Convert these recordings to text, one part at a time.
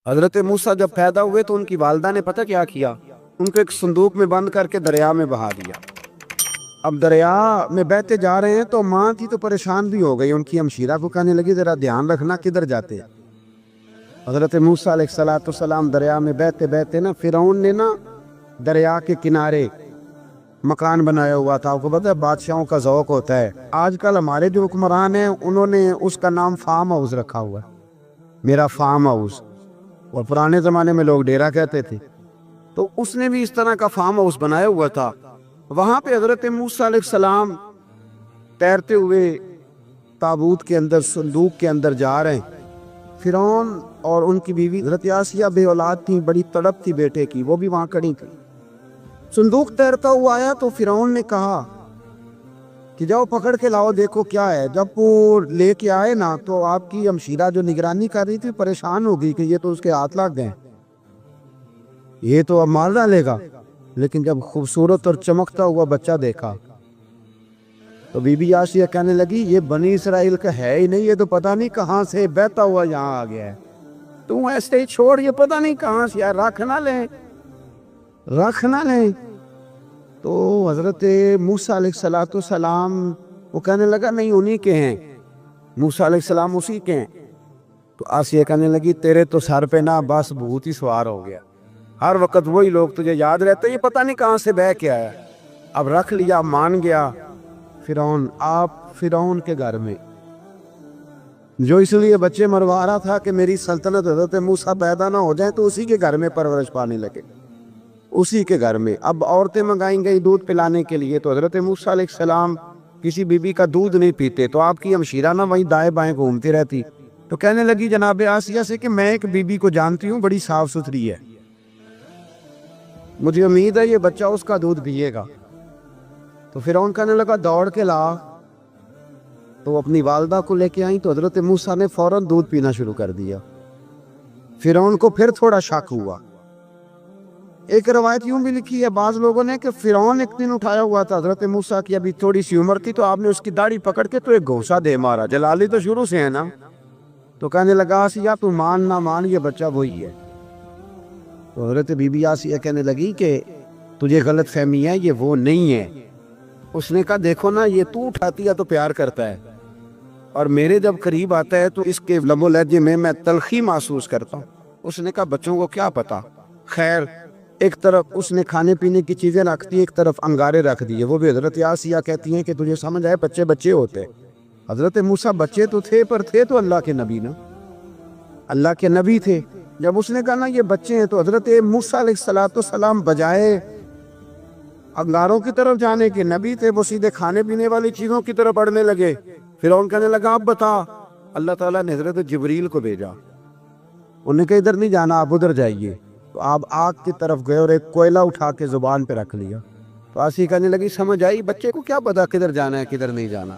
حضرت موسیٰ جب پیدا ہوئے تو ان کی والدہ نے پتہ کیا کیا، ان کو ایک صندوق میں بند کر کے دریا میں بہا دیا۔ اب دریا میں بہتے جا رہے ہیں تو ماں تھی تو پریشان بھی ہو گئی، ان کی ہمشیرہ کو کہنے لگی ذرا دھیان رکھنا کدھر جاتے ہیں۔ حضرت موسیٰ علیہ السلام دریا میں بہتے بہتے نا فرعون نے نا دریا کے کنارے مکان بنایا ہوا تھا۔ آپ کو پتہ ہے بادشاہوں کا ذوق ہوتا ہے، آج کل ہمارے جو حکمران ہیں انہوں نے اس کا نام فارم ہاؤس رکھا ہوا ہے، میرا فارم ہاؤس، اور پرانے زمانے میں لوگ ڈیرا کہتے تھے، تو اس نے بھی اس طرح کا فارم ہاؤس بنایا ہوا تھا۔ وہاں پہ حضرت موسیٰ علیہ السلام تیرتے ہوئے تابوت کے اندر صندوق کے اندر جا رہے ہیں۔ فرعون اور ان کی بیوی حضرت آسیہ بے اولاد تھی، بڑی تڑپ تھی بیٹے کی، وہ بھی وہاں کھڑی تھی۔ صندوق تیرتا ہوا آیا تو فرعون نے کہا کہ جاؤ پکڑ کے لاؤ دیکھو کیا ہے۔ جب وہ لے کے آئے نا تو آپ کی ہمشیرہ جو نگرانی کر رہی تھی پریشان ہو گئی کہ یہ تو اس کے ہاتھ لگ گئے، یہ تو اب مار ڈالے گا۔ لیکن جب خوبصورت اور چمکتا ہوا بچہ دیکھا تو بی بی آسیہ کہنے لگی یہ بنی اسرائیل کا ہے ہی نہیں، یہ تو پتہ نہیں کہاں سے بہتا ہوا یہاں آ گیا ہے، تو ایسے ہی چھوڑ، یہ پتہ نہیں کہاں سے ہے، رکھ نہ لیں۔ تو حضرت موسیٰ علیہ السلام وہ کہنے لگا نہیں انہی کے ہیں، موسیٰ علیہ السلام اسی کے ہیں۔ تو آسیہ کہنے لگی تیرے تو سر پہ نا بس بھوت ہی سوار ہو گیا، ہر وقت وہی لوگ تجھے یاد رہتے، یہ پتہ نہیں کہاں سے بہ کے آیا۔ اب رکھ لیا، مان گیا فرعون۔ آپ فرعون کے گھر میں جو اس لیے بچے مروا رہا تھا کہ میری سلطنت حضرت موسیٰ پیدا نہ ہو جائے، تو اسی کے گھر میں پرورش پانے لگے، اسی کے گھر میں۔ اب عورتیں منگائیں گئی دودھ پلانے کے لیے، تو حضرت موسیٰ علیہ السلام کسی بی بی کا دودھ نہیں پیتے، تو آپ کی ہمشیرہ نہ وہیں دائیں بائیں گھومتی رہتی، تو کہنے لگی جناب آسیہ سے کہ میں ایک بی بی کو جانتی ہوں، بڑی صاف ستھری ہے، مجھے امید ہے یہ بچہ اس کا دودھ پیے گا۔ تو فرعون کہنے لگا دوڑ کے لا، تو اپنی والدہ کو لے کے آئیں، تو حضرت موسیٰ نے فوراً دودھ پینا شروع کر دیا۔ فرعون کو پھر تھوڑا شک ہوا۔ ایک روایت یوں بھی لکھی ہے بعض لوگوں نے کہ فرعون ایک دن اٹھایا ہوا تھا حضرت موسیٰ کی ابھی تھوڑی سی عمر تھی، تو آپ نے اس کی داڑھی پکڑ کے تو ایک گھونسا دے مارا، جلالی تو شروع سے ہے نا، تو کہنے لگا آسیہ تو مان نہ مان یہ بچہ وہی ہے۔ تو حضرت بی بی آسیہ کہنے لگی کہ تجھے غلط فہمی ہے، یہ وہ نہیں ہے۔ اس نے کہا دیکھو نا یہ تو اٹھاتی ہے تو پیار کرتا ہے، اور میرے جب قریب آتا ہے تو اس کے لب و لہجے میں تلخی محسوس کرتا ہوں۔ اس نے کہا بچوں کو کیا پتا، خیر ایک طرف اس نے کھانے پینے کی چیزیں رکھ دی، ایک طرف انگارے رکھ دیے، وہ بھی حضرت آسیہ کہتی ہیں کہ تجھے سمجھ آئے بچے بچے ہوتے، حضرت موسیٰ بچے تو تھے پر تھے تو اللہ کے نبی نا، اللہ کے نبی تھے۔ جب اس نے کہا نا یہ بچے ہیں، تو حضرت موسیٰ علیہ السلام بجائے انگاروں کی طرف جانے کے نبی تھے، وہ سیدھے کھانے پینے والی چیزوں کی طرف بڑھنے لگے۔ فرعون کہنے لگا اب بتا، اللہ تعالیٰ نے حضرت جبریل کو بھیجا، انہوں نے کہا ادھر نہیں جانا آپ ادھر جائیے، تو آپ آگ کی طرف گئے اور ایک کوئلہ اٹھا کے زبان پہ رکھ لیا۔ تو آسیہ کہنے لگی سمجھ آئی، بچے کو کیا پتا کدھر جانا ہے کدھر نہیں جانا،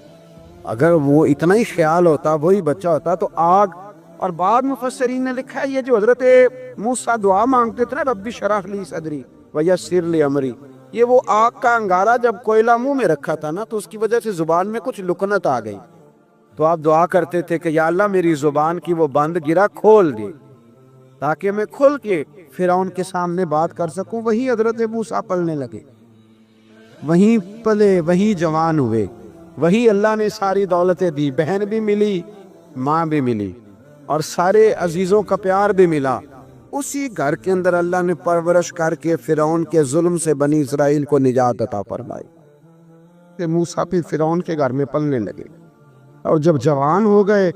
اگر وہ اتنا ہی خیال ہوتا وہی بچہ ہوتا تو آگ۔ اور بعد مفسرین نے لکھا ہے یہ جو حضرت موسیٰ دعا مانگتے تھے نا رب اشرح لی صدری ویسر لی امری، یہ وہ آگ کا انگارہ جب کوئلہ منہ میں رکھا تھا نا تو اس کی وجہ سے زبان میں کچھ لکنت آ گئی، تو آپ دعا کرتے تھے کہ یا اللہ میری زبان کی وہ بند گرا کھول دی تاکہ میں کھل کے فرعون کے سامنے بات کر سکوں۔ وہی حضرت موسیٰ پلنے لگے، وہیں پلے، وہی جوان ہوئے، وہی اللہ نے ساری دولتیں دی، بہن بھی ملی، ماں بھی ملی، اور سارے عزیزوں کا پیار بھی ملا۔ اسی گھر کے اندر اللہ نے پرورش کر کے فرعون کے ظلم سے بنی اسرائیل کو نجات عطا فرمائی۔ کہ موسیٰ پھر فرعون کے گھر میں پلنے لگے، اور جب جوان ہو گئے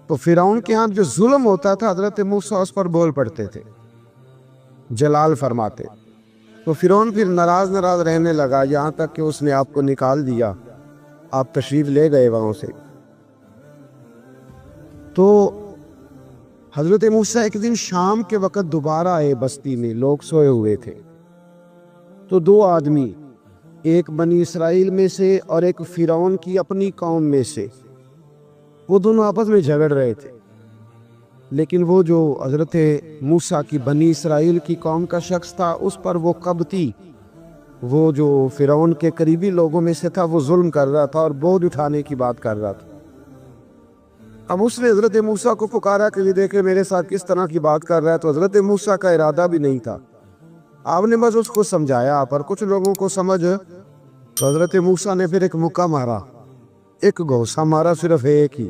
تو فرعون کے ہاں جو ظلم ہوتا تھا حضرت موسیٰ اس پر بول پڑتے تھے، جلال فرماتے، تو فرعون پھر ناراض رہنے لگا، یہاں تک کہ اس نے آپ کو نکال دیا، آپ تشریف لے گئے وہاں سے۔ تو حضرت موسیٰ ایک دن شام کے وقت دوبارہ آئے بستی میں، لوگ سوئے ہوئے تھے، تو دو آدمی، ایک بنی اسرائیل میں سے اور ایک فرعون کی اپنی قوم میں سے، وہ دونوں آپس میں جھگڑ رہے تھے، لیکن وہ جو حضرت موسیٰ کی بنی اسرائیل کی قوم کا شخص تھا اس پر وہ قبطی، وہ جو فرعون کے قریبی لوگوں میں سے تھا، وہ ظلم کر رہا تھا اور بوجھ اٹھانے کی بات کر رہا تھا۔ اب اس نے حضرت موسیٰ کو پکارا کہ یہ دیکھے میرے ساتھ کس طرح کی بات کر رہا ہے، تو حضرت موسیٰ کا ارادہ بھی نہیں تھا، آپ نے بس اس کو سمجھایا، پر کچھ لوگوں کو سمجھ، تو حضرت موسیٰ نے پھر ایک مکہ مارا، ایک گھوسہ مارا، صرف ایک ہی۔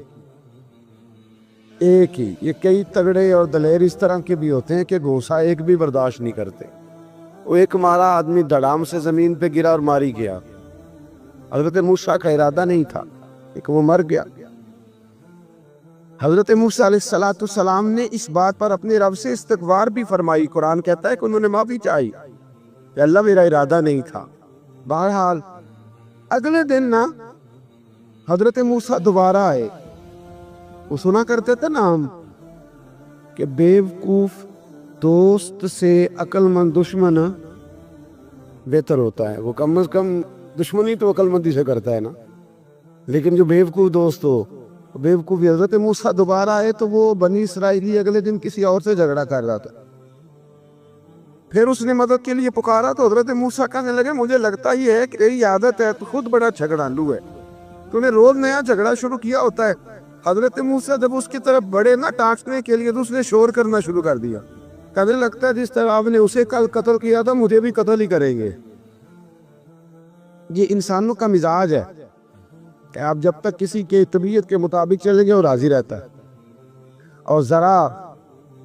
یہ کئی تگڑے اور دلیر اس طرح کے بھی ہوتے ہیں کہ گھوسہ ایک بھی برداشت نہیں کرتے، وہ ایک مارا، آدمی دڑام سے زمین پہ گرا اور ماری گیا۔ حضرت موسیٰ کا ارادہ نہیں تھا، ایک وہ مر گیا۔ حضرت موسیٰ علیہ السلام نے اس بات پر اپنے رب سے استغفار بھی فرمائی، قرآن کہتا ہے کہ انہوں نے معافی چاہی کہ اللہ میرا ارادہ نہیں تھا۔ بہرحال اگلے دن نا حضرت موسیٰ دوبارہ آئے، وہ سنا کرتے تھے نا ہم کہ بیوقوف دوست سے عقل مند دشمن بہتر ہوتا ہے، وہ کم از کم دشمنی تو عقل مندی سے کرتا ہے نا، لیکن جو بیوقوف دوست ہو بیوقوفی۔ حضرت موسیٰ دوبارہ آئے تو وہ بنی اسرائیلی اگلے دن کسی اور سے جھگڑا کر رہا تھا، پھر اس نے مدد کے لیے پکارا تو حضرت موسیٰ کہنے لگے مجھے لگتا ہی ہے کہ یہی عادت ہے، تو خود بڑا جھگڑالو ہے، تو نے روز نیا جھگڑا شروع کیا ہوتا ہے۔ حضرت موسیٰ جب اس کی طرف بڑے نا ٹانکنے کے لیے تو اس نے شور کرنا شروع کر دیا، کہنے لگتا ہے جس طرح آپ نے اسے کل قتل کیا تھا مجھے بھی قتل ہی کریں گے۔ یہ انسانوں کا مزاج ہے کہ آپ جب تک کسی کے طبیعت کے مطابق چلیں گے وہ راضی رہتا ہے، اور ذرا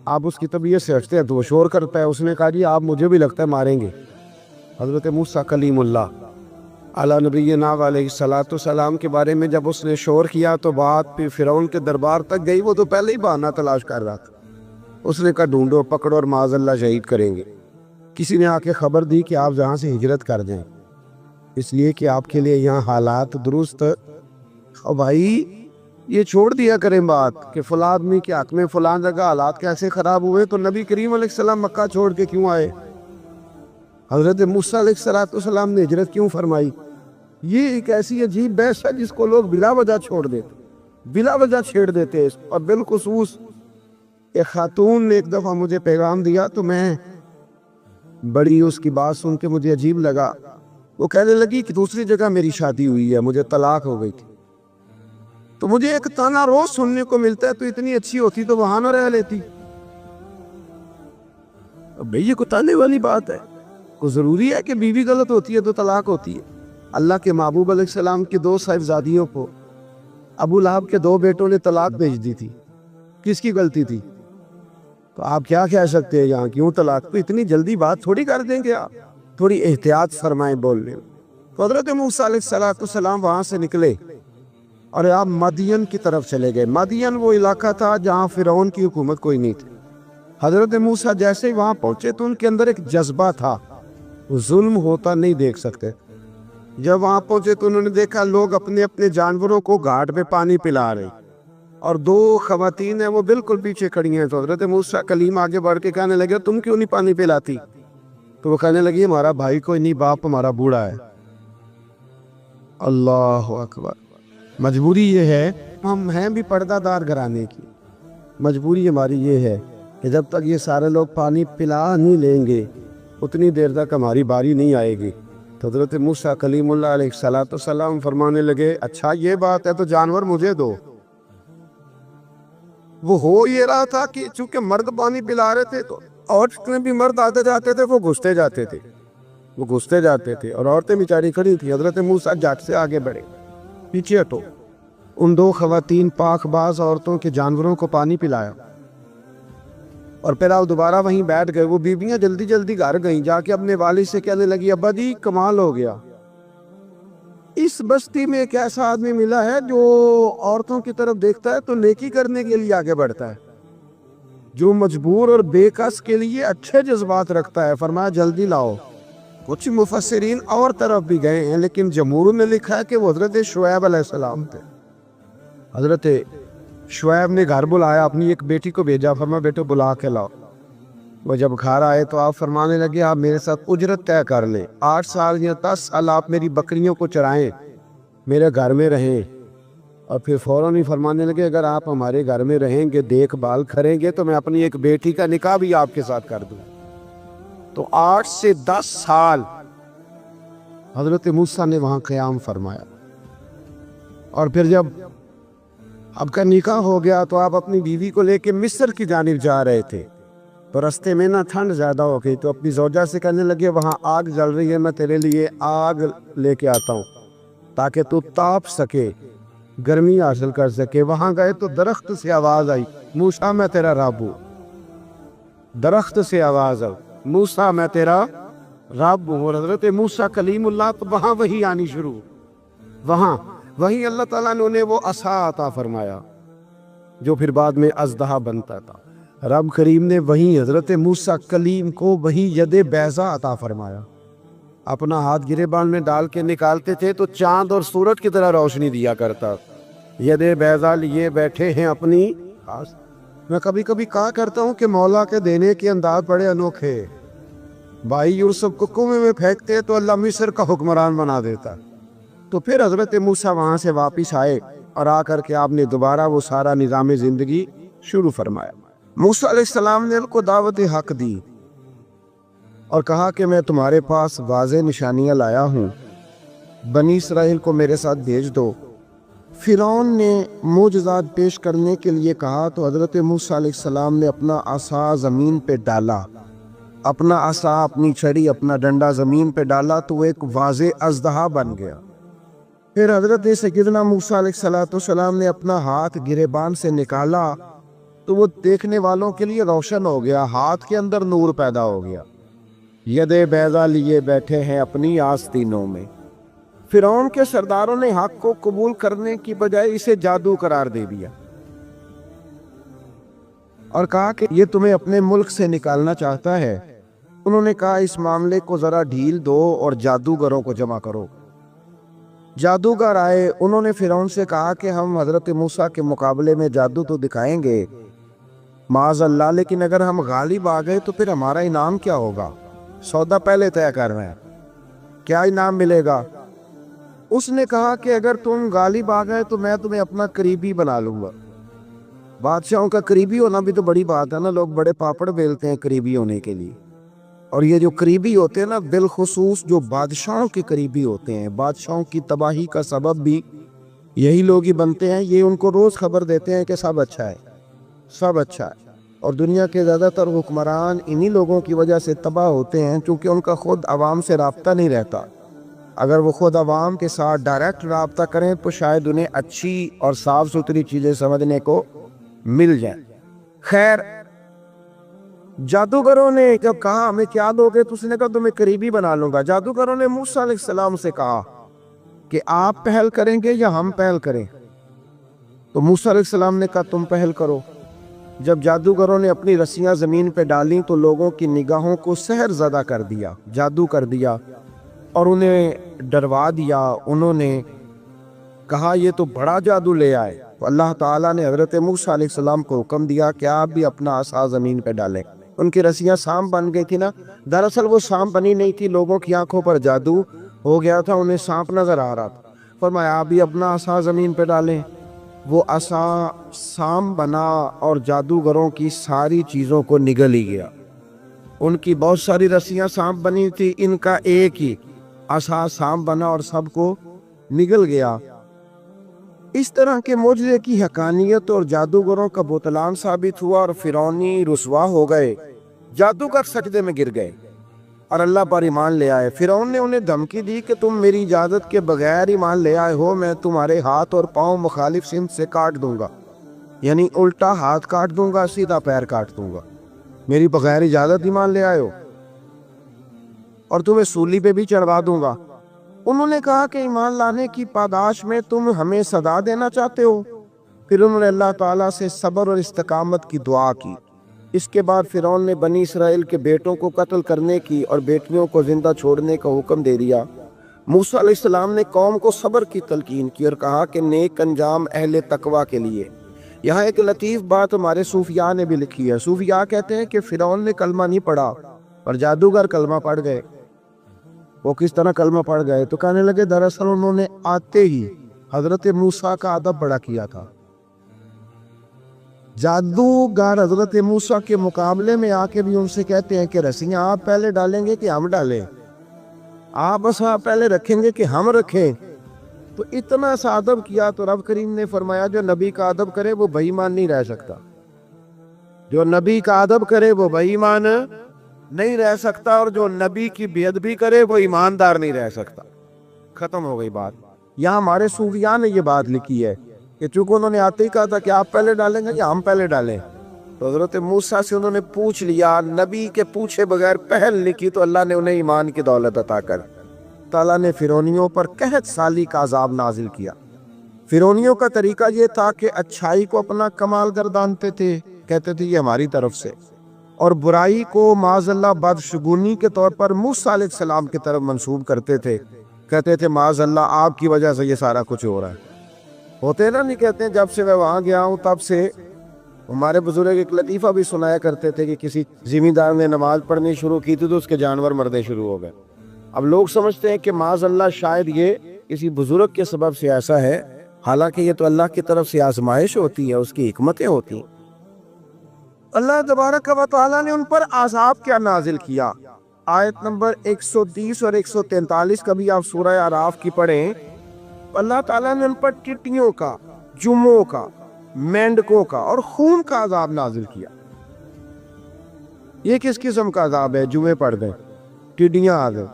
آپ اس کی طبیعت سے ہٹتے ہیں تو وہ شور کرتا ہے۔ اس نے کہا جی آپ مجھے بھی لگتا ہے ماریں گے۔ حضرت موسیٰ کلیم اللہ علی نبینا علیہ السلام کے بارے میں جب اس نے شور کیا تو بات پھر فرعون کے دربار تک گئی، وہ تو پہلے ہی بہانہ تلاش کر رہا تھا۔ اس نے کہا ڈھونڈو، پکڑو اور معاذ اللہ شہید کریں گے۔ کسی نے آ کے خبر دی کہ آپ جہاں سے ہجرت کر جائیں، اس لیے کہ آپ کے لیے یہاں حالات درست۔ اور بھائی یہ چھوڑ دیا کریں بات کہ فلاں آدمی کے حق میں فلاں جگہ حالات کیسے خراب ہوئے، تو نبی کریم علیہ السلام مکہ چھوڑ کے کیوں آئے؟ حضرت موسیٰ علیہ السلام نے ہجرت کیوں فرمائی؟ یہ ایک ایسی عجیب بحث ہے جس کو لوگ بلا وجہ چھوڑ دیتے، بلا وجہ چھیڑ دیتے۔ اور بالخصوص ایک خاتون نے ایک دفعہ مجھے پیغام دیا تو میں بڑی اس کی بات سن کے مجھے عجیب لگا۔ وہ کہنے لگی کہ دوسری جگہ میری شادی ہوئی ہے، مجھے طلاق ہو گئی تھی، تو مجھے ایک تانا روز سننے کو ملتا ہے تو اتنی اچھی ہوتی تو وہاں نہ رہ لیتی۔ بھئی یہ کوئی تانے والی بات ہے؟ کوئی ضروری ہے کہ بیوی غلط ہوتی ہے تو طلاق ہوتی ہے؟ اللہ کے محبوب علیہ السلام کی 2 صاحبزادیوں کو ابو لہب کے 2 بیٹوں نے طلاق بھیج دی تھی، کس کی غلطی تھی؟ تو آپ کیا کہہ سکتے ہیں یہاں کیوں طلاق؟ تو اتنی جلدی بات تھوڑی کر دیں گے، آپ تھوڑی احتیاط فرمائیں بولنے میں۔ تو حضرت موسیٰ علیہ السلام وہاں سے نکلے اور آپ مدین کی طرف چلے گئے۔ مدین وہ علاقہ تھا جہاں فرعون کی حکومت کوئی نہیں تھی۔ حضرت موسیٰ جیسے ہی وہاں پہنچے تو ان کے اندر ایک جذبہ تھا، ظلم ہوتا نہیں دیکھ سکتے۔ جب وہاں پہنچے تو انہوں نے دیکھا لوگ اپنے اپنے جانوروں کو گھاٹ پہ پانی پلا رہے، اور 2 خواتین ہیں وہ بالکل پیچھے کھڑی ہیں۔ تو حضرت موسیٰ کلیم آگے بڑھ کے کہنے لگے تم کیوں نہیں پانی پلاتی؟ تو وہ کہنے لگی ہمارا بھائی کوئی نہیں، باپ ہمارا بوڑھا ہے۔ اللہ اکبر۔ مجبوری یہ ہے، ہم ہیں بھی پردہ دار گھرانے کی، مجبوری ہماری یہ ہے کہ جب تک یہ سارے لوگ پانی پلا نہیں لیں گے اتنی دیر تک ہماری باری نہیں آئے گی۔ تو حضرت موسیٰ کلیم اللہ علیہ السلام فرمانے لگے اچھا یہ بات ہے تو جانور مجھے دو۔ وہ ہو یہ رہا تھا کہ چونکہ مرد پانی پلا رہے تھے تو اور جتنے بھی مرد آتے جاتے تھے وہ گھستے جاتے تھے اور عورتیں بیچاری کھڑی تھی۔ حضرت موسیٰ جھٹ سے آگے بڑھے، پیچھے ہٹو۔ ان 2 خواتین پاک باز عورتوں کے جانوروں کو پانی پلایا اور پھر آپ دوبارہ وہیں بیٹھ گئے۔ وہ بیویاں جلدی جلدی گھر گئیں، جا کے اپنے والد سے کہنے لگی ابا جی کمال ہو گیا، اس بستی میں ایک ایسا آدمی ملا ہے جو عورتوں کی طرف دیکھتا ہے تو نیکی کرنے کے لیے آگے بڑھتا ہے، جو مجبور اور بے کس کے لیے اچھے جذبات رکھتا ہے۔ فرمایا جلدی لاؤ۔ کچھ مفسرین اور طرف بھی گئے ہیں لیکن جمہور نے لکھا ہے کہ وہ حضرت شعیب علیہ السلام تھے۔ حضرت شعیب نے گھر بلایا، اپنی ایک بیٹی کو بھیجا، فرمایا بیٹو بلا کے لاؤ۔ وہ جب گھر آئے تو آپ فرمانے لگے آپ میرے ساتھ اجرت طے کر لیں، 8 سال یا 10 سال آپ میری بکریوں کو چرائیں، میرے گھر میں رہیں۔ اور پھر فوراً ہی فرمانے لگے اگر آپ ہمارے گھر میں رہیں گے، دیکھ بھال کریں گے تو میں اپنی ایک بیٹی کا نکاح بھی آپ کے ساتھ کر دوں۔ تو 8 سے 10 سال حضرت موسیٰ نے وہاں قیام فرمایا۔ اور پھر جب اب کا نکاح ہو گیا تو آپ اپنی بیوی کو لے کے مصر کی جانب جا رہے تھے، تو رستے میں نا ٹھنڈ زیادہ ہو گئی، تو اپنی زوجہ سے کہنے لگے وہاں آگ جل رہی ہے، میں تیرے لیے آگ لے کے آتا ہوں تاکہ تو تاپ سکے، گرمی حاصل کر سکے۔ وہاں گئے تو درخت سے آواز آئی، موسیٰ میں تیرا رب ہوں۔ درخت سے آواز آئی، موسیٰ میں تیرا رب ہوں۔ اور حضرت موسیٰ کلیم اللہ، تو وہاں وہی آنی شروع، وہاں وہی اللہ تعالیٰ نے انہیں وہ عصا عطا فرمایا جو پھر بعد میں اژدہا بنتا تھا۔ رب کریم نے وہی حضرت موسیٰ کلیم کو وہی ید بیضا عطا فرمایا۔ اپنا ہاتھ گریبان میں ڈال کے نکالتے تھے تو چاند اور سورج کی طرح روشنی دیا کرتا۔ ید بیضا لیے بیٹھے ہیں اپنی خاص۔ میں کبھی کبھی کہا کرتا ہوں کہ مولا کے دینے کے انداز بڑے انوکھے۔ بھائی یوسف کو کنویں میں پھینکتے تو اللہ مصر کا حکمران بنا دیتا۔ تو پھر حضرت موسیٰ وہاں سے واپس آئے اور آ کر کے آپ نے دوبارہ وہ سارا نظام زندگی شروع فرمایا۔ موسیٰ علیہ السلام نے ان کو دعوت حق دی اور کہا کہ میں تمہارے پاس واضح نشانیاں لایا ہوں، بنی اسرائیل کو میرے ساتھ بھیج دو۔ فرعون نے معجزات پیش کرنے کے لیے کہا تو حضرت موسیٰ علیہ السلام نے اپنا عصا زمین پہ ڈالا، اپنا عصا، اپنی چھڑی، اپنا ڈنڈا زمین پہ ڈالا تو وہ ایک واضح اژدہا بن گیا۔ پھر حضرت سیدنا موسیٰ علیہ السلام نے اپنا ہاتھ گریبان سے نکالا تو وہ دیکھنے والوں کے لیے روشن ہو گیا، ہاتھ کے اندر نور پیدا ہو گیا۔ ید بیضا لیے بیٹھے ہیں اپنی آستینوں میں۔ فرعون کے سرداروں نے حق کو قبول کرنے کی بجائے اسے جادو قرار دے دیا اور کہا کہ یہ تمہیں اپنے ملک سے نکالنا چاہتا ہے۔ انہوں نے کہا اس معاملے کو ذرا ڈھیل دو اور جادوگروں کو جمع کرو۔ جادوگر آئے، انہوں نے فرعون سے کہا کہ ہم حضرت موسیٰ کے مقابلے میں جادو تو دکھائیں گے معاذ اللہ، لیکن اگر ہم غالب آ گئے تو پھر ہمارا انعام کیا ہوگا؟ سودا پہلے طے کر رہے ہیں، کیا انعام ملے گا؟ اس نے کہا کہ اگر تم غالب آ گئے تو میں تمہیں اپنا قریبی بنا لوں گا۔ بادشاہوں کا قریبی ہونا بھی تو بڑی بات ہے نا، لوگ بڑے پاپڑ بیلتے ہیں قریبی ہونے کے لیے، اور یہ جو قریبی ہوتے ہیں نا، بالخصوص جو بادشاہوں کے قریبی ہوتے ہیں، بادشاہوں کی تباہی کا سبب بھی یہی لوگ ہی بنتے ہیں۔ یہ ان کو روز خبر دیتے ہیں کہ سب اچھا ہے، سب اچھا ہے، اور دنیا کے زیادہ تر حکمران انہی لوگوں کی وجہ سے تباہ ہوتے ہیں، چونکہ ان کا خود عوام سے رابطہ نہیں رہتا۔ اگر وہ خود عوام کے ساتھ ڈائریکٹ رابطہ کریں تو شاید انہیں اچھی اور صاف ستھری چیزیں سمجھنے کو مل جائیں۔ خیر، جادوگروں نے جب کہا ہمیں کیا دو گے تو اس نے کہا تمہیں قریبی بنا لوں گا۔ جادوگروں نے موسیٰ علیہ السلام سے کہا کہ آپ پہل کریں گے یا ہم پہل کریں؟ تو موسیٰ علیہ السلام نے کہا تم پہل کرو۔ جب جادوگروں نے اپنی رسیاں زمین پہ ڈالیں تو لوگوں کی نگاہوں کو سحر زدہ کر دیا، جادو کر دیا اور انہیں ڈروا دیا۔ انہوں نے کہا یہ تو بڑا جادو لے آئے۔ تو اللہ تعالیٰ نے حضرت موسیٰ علیہ السلام کو حکم دیا کہ آپ بھی اپنا عصا زمین پہ ڈالیں۔ ان کی رسیاں سانپ بن گئی تھی نا، دراصل وہ سانپ بنی نہیں تھی، لوگوں کی آنکھوں پر جادو ہو گیا تھا، انہیں سانپ نظر آ رہا تھا۔ فرمایا آپ بھی اپنا عصا زمین پہ ڈالیں۔ وہ عصا سانپ بنا اور جادوگروں کی ساری چیزوں کو نگل ہی گیا۔ ان کی بہت ساری رسیاں سانپ بنی تھی، ان کا ایک ہی عصا سانپ بنا اور سب کو نگل گیا۔ اس طرح کے معجزے کی حقانیت اور جادوگروں کا بہتان ثابت ہوا اور فرعونی رسوا ہو گئے، جادوگر سجدے میں گر گئے اور اللہ پر ایمان لے آئے۔ فرعون نے انہیں دھمکی دی کہ تم میری اجازت کے بغیر ایمان لے آئے ہو، میں تمہارے ہاتھ اور پاؤں مخالف سمت سے کاٹ دوں گا، یعنی الٹا ہاتھ کاٹ دوں گا، سیدھا پیر کاٹ دوں گا، میری بغیر اجازت ایمان لے آئے ہو، اور تمہیں سولی پہ بھی چڑھوا دوں گا۔ انہوں نے کہا کہ ایمان لانے کی پاداش میں تم ہمیں سزا دینا چاہتے ہو؟ پھر انہوں نے اللہ تعالیٰ سے صبر اور استقامت کی دعا کی۔ اس کے بعد فرعون نے بنی اسرائیل کے بیٹوں کو قتل کرنے کی اور بیٹیوں کو زندہ چھوڑنے کا حکم دے دیا۔ موسیٰ علیہ السلام نے قوم کو صبر کی تلقین کی اور کہا کہ نیک انجام اہل تقوی کے لیے۔ یہاں ایک لطیف بات ہمارے صوفیاء نے بھی لکھی ہے۔ صوفیاء کہتے ہیں کہ فرعون نے کلمہ نہیں پڑھا اور جادوگر کلمہ پڑھ گئے۔ وہ کس طرح کلمہ پڑھ گئے؟ تو کہنے لگے دراصل انہوں نے آتے ہی حضرت موسیٰ کا ادب بڑا کیا تھا۔ جادوگر حضرت موسیٰ کے مقابلے میں آ کے بھی ان سے کہتے ہیں کہ رسیاں آپ پہلے ڈالیں گے کہ ہم ڈالیں؟ آپ عصا پہلے رکھیں گے کہ ہم رکھیں؟ تو اتنا سا ادب کیا تو رب کریم نے فرمایا جو نبی کا ادب کرے وہ بے ایمان نہیں رہ سکتا، جو نبی کا ادب کرے وہ بے ایمان نہیں رہ سکتا، اور جو نبی کی بے ادبی کرے وہ ایماندار نہیں رہ سکتا۔ ختم ہو گئی بات۔ یہاں ہمارے صوفیاء نے یہ بات لکھی ہے کہ چونکہ انہوں نے آتے ہی کہا تھا کہ آپ پہلے ڈالیں گے یا ہم پہلے ڈالیں، تو حضرت موسیٰ سے انہوں نے پوچھ لیا، نبی کے پوچھے بغیر پہل لکھی تو اللہ نے انہیں ایمان کی دولت عطا کر۔ تعالیٰ نے فرعونیوں پر قحط سالی کا عذاب نازل کیا۔ فرعونیوں کا طریقہ یہ تھا کہ اچھائی کو اپنا کمال گردانتے تھے، کہتے تھے یہ ہماری طرف سے، اور برائی کو معاذ اللہ بدشگونی کے طور پر موسیٰ علیہ السلام کی طرف منسوب کرتے تھے، کہتے تھے معاذ اللہ آپ کی وجہ سے یہ سارا کچھ ہو رہا ہے۔ ہوتے نا نہیں کہتے ہیں جب سے میں وہاں گیا ہوں تب سے ہمارے بزرگ ایک لطیفہ بھی سنایا کرتے تھے کہ کسی زمیندار نے نماز پڑھنی شروع کی تھی تو اس کے جانور مرنے شروع ہو گئے۔ اب لوگ سمجھتے ہیں کہ معاذ اللہ شاید یہ کسی بزرگ کے سبب سے ایسا ہے، حالانکہ یہ تو اللہ کی طرف سے آزمائش ہوتی ہے، اس کی حکمتیں ہوتی ہیں۔ اللہ تبارک و تعالیٰ نے ان پر عذاب کیا نازل کیا؟ آیت نمبر 130 اور 143 کا بھی آپ سورہ اعراف کی پڑھیں۔ اللہ تعالیٰ نے ان پر ٹٹیوں کا، جموں کا، مینڈکوں کا اور خون کا عذاب نازل کیا۔ یہ کس قسم کا عذاب ہے؟ جمعے پڑ گئے، ٹڈیاں آ گئے،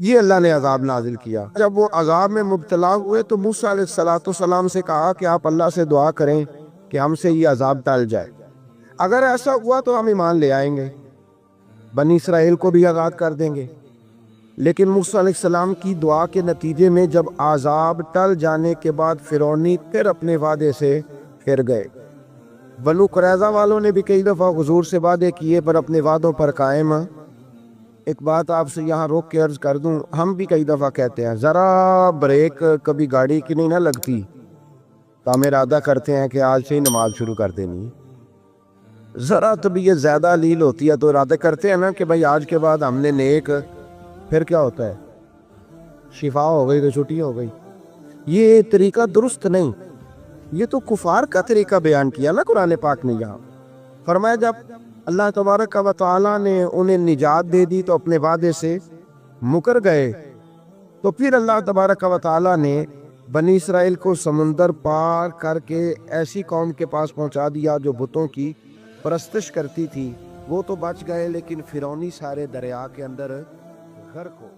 یہ اللہ نے عذاب نازل کیا۔ جب وہ عذاب میں مبتلا ہوئے تو موسیٰ علیہ السلام سے کہا کہ آپ اللہ سے دعا کریں کہ ہم سے یہ عذاب ٹل جائے، اگر ایسا ہوا تو ہم ایمان لے آئیں گے، بنی اسرائیل کو بھی آزاد کر دیں گے۔ لیکن موسیٰ علیہ السلام کی دعا کے نتیجے میں جب عذاب ٹل جانے کے بعد فرعونی پھر اپنے وعدے سے پھر گئے۔ بنو قریظہ والوں نے بھی کئی دفعہ حضور سے وعدے کیے پر اپنے وعدوں پر قائم۔ ایک بات آپ سے یہاں روک کے عرض کر دوں، ہم بھی کئی دفعہ کہتے ہیں ذرا بریک کبھی گاڑی کی نہیں نہ لگتی تو ہم ارادہ کرتے ہیں کہ آج سے ہی نماز شروع کر دینی، ذرا طبیعت زیادہ لیل ہوتی ہے تو ارادہ کرتے ہیں نا کہ بھائی آج کے بعد ہم نے نیک، پھر کیا ہوتا ہے شفا ہو گئی تو چھٹی ہو گئی۔ یہ طریقہ درست نہیں، یہ تو کفار کا طریقہ بیان کیا نا قرآن پاک نے۔ یہاں فرمایا جب اللہ تبارک و تعالیٰ نے انہیں نجات دے دی تو اپنے وعدے سے مکر گئے، تو پھر اللہ تبارک و تعالیٰ نے بنی اسرائیل کو سمندر پار کر کے ایسی قوم کے پاس پہنچا دیا جو بتوں کی پرستش کرتی تھی۔ وہ تو بچ گئے لیکن فرعونی سارے دریا کے اندر غرق ہو